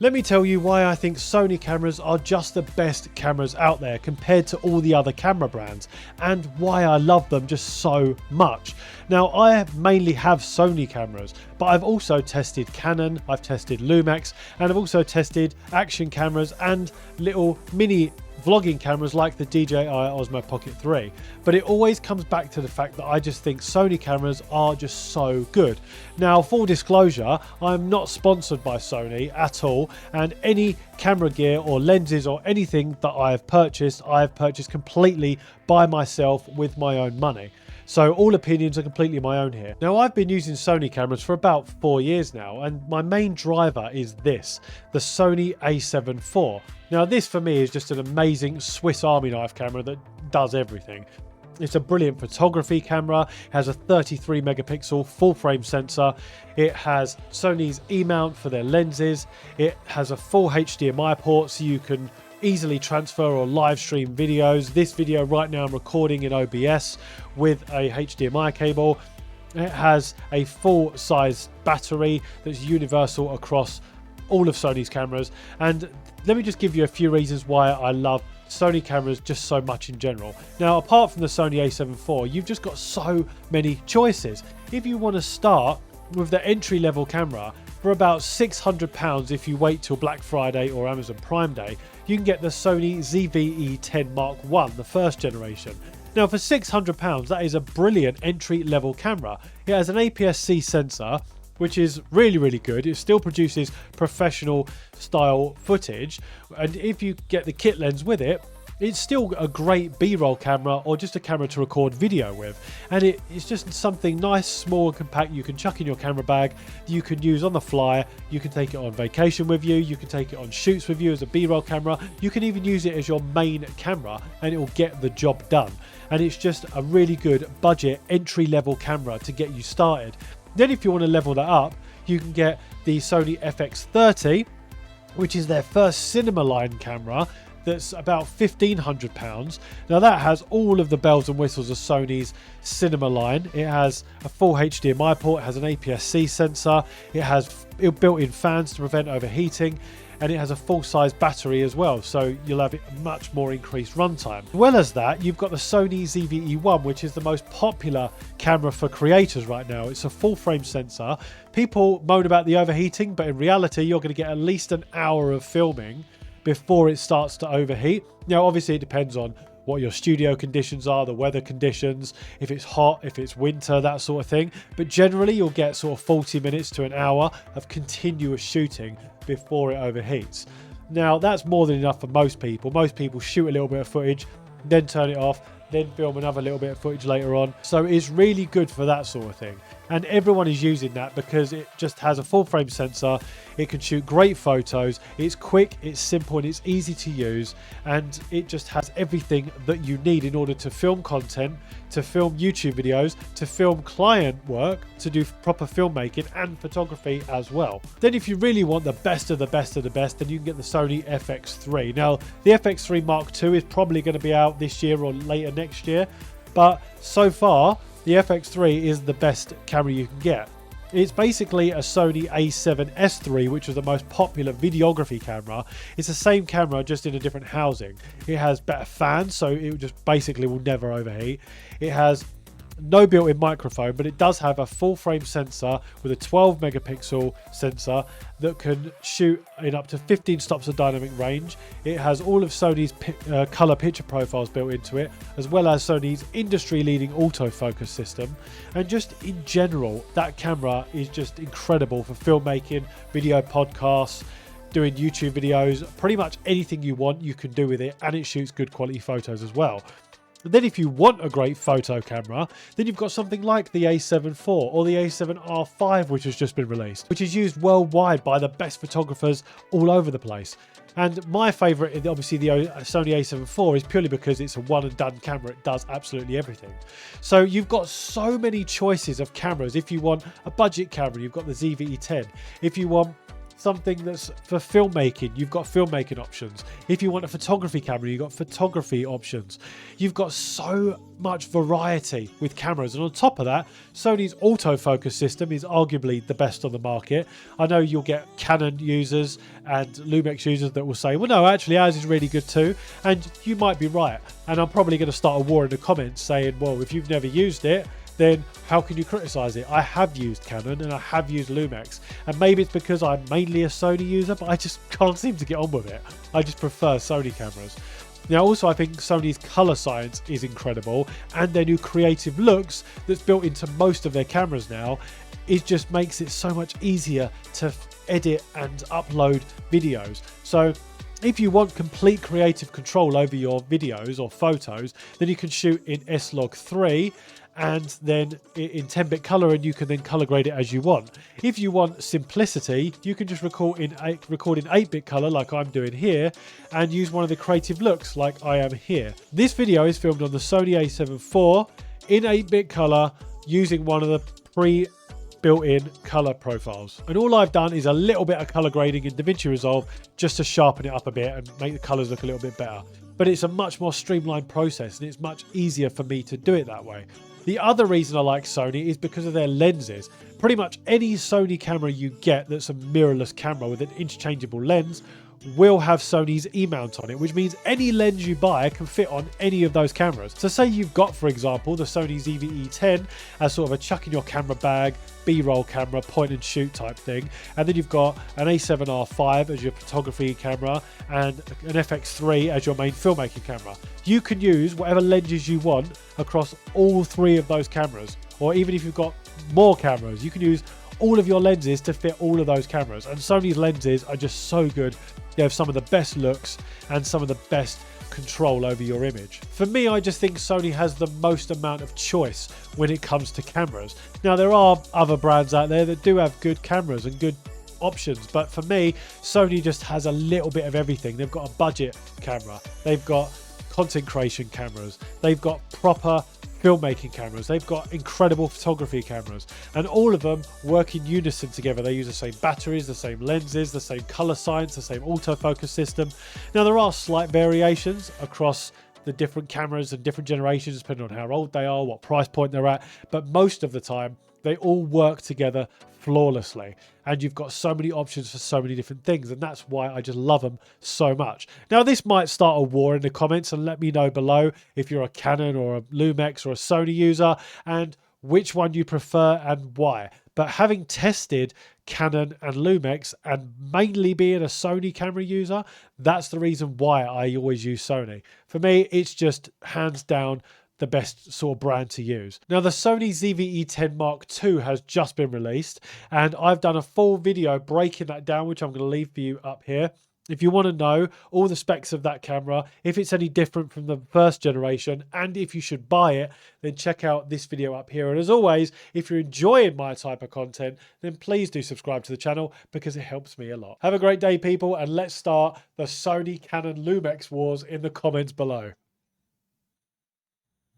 Let me tell you why I think Sony cameras are just the best cameras out there compared to all the other camera brands, and why I love them just so much. Now, I mainly have Sony cameras, but I've also tested Canon, I've tested Lumix, and I've also tested action cameras and little mini vlogging cameras like the DJI Osmo Pocket 3. But it always comes back to the fact that I just think Sony cameras are just so good. Now, full disclosure, I'm not sponsored by Sony at all, and any camera gear or lenses or anything that I have purchased completely by myself with my own money. So all opinions are completely my own here. Now, I've been using Sony cameras for about 4 years now, and my main driver is this, the Sony A7IV. Now, this for me is just an amazing Swiss Army knife camera that does everything. It's a brilliant photography camera, it has a 33 megapixel full frame sensor, it has Sony's E-mount for their lenses, it has a full HDMI port so you can easily transfer or live stream videos. This video right now I'm recording in OBS with a HDMI cable. It has a full size battery that's universal across all of Sony's cameras, and let me just give you a few reasons why I love Sony cameras just so much in general. Now, apart from the Sony A7IV, you've just got so many choices. If you want to start with the entry-level camera for about £600 if you wait till Black Friday or Amazon Prime Day, you can get the Sony ZV-E10 Mark I, the first generation. Now, for £600, that is a brilliant entry-level camera. It has an APS-C sensor, which is really, really good. It still produces professional style footage. And if you get the kit lens with it, it's still a great B-roll camera or just a camera to record video with. And it's just something nice, small and compact you can chuck in your camera bag, you can use on the fly, you can take it on vacation with you, you can take it on shoots with you as a B-roll camera, you can even use it as your main camera and it will get the job done. And it's just a really good budget entry-level camera to get you started. Then if you want to level that up, you can get the Sony FX30, which is their first cinema line camera, that's about £1,500. Now, that has all of the bells and whistles of Sony's cinema line. It has a full HDMI port, it has an APS-C sensor, it has built-in fans to prevent overheating, and it has a full-size battery as well, so you'll have a much more increased runtime. As well as that, you've got the Sony ZV-E1, which is the most popular camera for creators right now. It's a full-frame sensor. People moan about the overheating, but in reality, you're going to get at least an hour of filming before it starts to overheat. Now, obviously, it depends on what your studio conditions are, the weather conditions, if it's hot, if it's winter, that sort of thing. But generally, you'll get sort of 40 minutes to an hour of continuous shooting before it overheats. Now, that's more than enough for most people. Most people shoot a little bit of footage, then turn it off, then film another little bit of footage later on. So it's really good for that sort of thing. And everyone is using that because it just has a full frame sensor. It can shoot great photos. It's quick, it's simple, and it's easy to use. And it just has everything that you need in order to film content, to film YouTube videos, to film client work, to do proper filmmaking and photography as well. Then if you really want the best of the best of the best, then you can get the Sony FX3. Now, the FX3 Mark II is probably going to be out this year or later next year. But so far, the FX3 is the best camera you can get. It's basically a Sony A7IV, which was the most popular videography camera. It's the same camera, just in a different housing. It has better fans, so it just basically will never overheat. It has no built-in microphone, but it does have a full frame sensor with a 12 megapixel sensor that can shoot in up to 15 stops of dynamic range. It has all of Sony's color picture profiles built into it, as well as Sony's industry-leading autofocus system. And just in general, that camera is just incredible for filmmaking, video podcasts, doing YouTube videos, pretty much anything you want you can do with it, and it shoots good quality photos as well. And then if you want a great photo camera, then you've got something like the A7IV or the A7R5, which has just been released, which is used worldwide by the best photographers all over the place. And my favourite, obviously the Sony A7IV, is purely because it's a one and done camera. It does absolutely everything. So you've got so many choices of cameras. If you want a budget camera, you've got the ZV-E10. If you want something that's for filmmaking, you've got filmmaking options. If you want a photography camera, you've got photography options. You've got so much variety with cameras. And on top of that, Sony's autofocus system is arguably the best on the market. I know you'll get Canon users and Lumix users that will say, well, no, actually ours is really good too. And you might be right. And I'm probably going to start a war in the comments saying, well, if you've never used it, then how can you criticize it? I have used Canon and I have used Lumix, and maybe it's because I'm mainly a Sony user, but I just can't seem to get on with it. I just prefer Sony cameras. Now also I think Sony's color science is incredible, and their new creative looks that's built into most of their cameras now, it just makes it so much easier to edit and upload videos. So if you want complete creative control over your videos or photos, then you can shoot in S-Log3 and then in 10-bit color, and you can then color grade it as you want. If you want simplicity, you can just record in 8-bit color like I'm doing here, and use one of the creative looks like I am here. This video is filmed on the Sony A7IV in 8-bit color using one of the pre-built-in color profiles. And all I've done is a little bit of color grading in DaVinci Resolve just to sharpen it up a bit and make the colors look a little bit better. But it's a much more streamlined process, and it's much easier for me to do it that way. The other reason I like Sony is because of their lenses. Pretty much any Sony camera you get that's a mirrorless camera with an interchangeable lens will have Sony's E-mount on it, which means any lens you buy can fit on any of those cameras. So say you've got, for example, the Sony ZV-E10 as sort of a chuck in your camera bag, B-roll camera, point and shoot type thing, and then you've got an A7R5 as your photography camera and an FX3 as your main filmmaking camera. You can use whatever lenses you want across all three of those cameras, or even if you've got more cameras, you can use all of your lenses to fit all of those cameras. And Sony's lenses are just so good. They have some of the best looks and some of the best control over your image. For me, I just think Sony has the most amount of choice when it comes to cameras. Now, there are other brands out there that do have good cameras and good options, but for me, Sony just has a little bit of everything. They've got a budget camera, they've got content creation cameras, they've got proper filmmaking cameras, they've got incredible photography cameras, and all of them work in unison together. They use the same batteries, the same lenses, the same color science, the same autofocus system. Now, there are slight variations across the different cameras and different generations depending on how old they are, what price point they're at, but most of the time they all work together flawlessly, and you've got so many options for so many different things, and that's why I just love them so much. Now, this might start a war in the comments, and let me know below if you're a Canon or a Lumix or a Sony user and which one you prefer and why. But having tested Canon and Lumix and mainly being a Sony camera user, that's the reason why I always use Sony. For me, it's just hands down the best sort of brand to use. Now, the Sony ZV-E10 Mark II has just been released, and I've done a full video breaking that down, which I'm going to leave for you up here. If you want to know all the specs of that camera, if it's any different from the first generation, and if you should buy it, then check out this video up here. And as always, if you're enjoying my type of content, then please do subscribe to the channel because it helps me a lot. Have a great day, people, and let's start the Sony Canon Lumix wars in the comments below.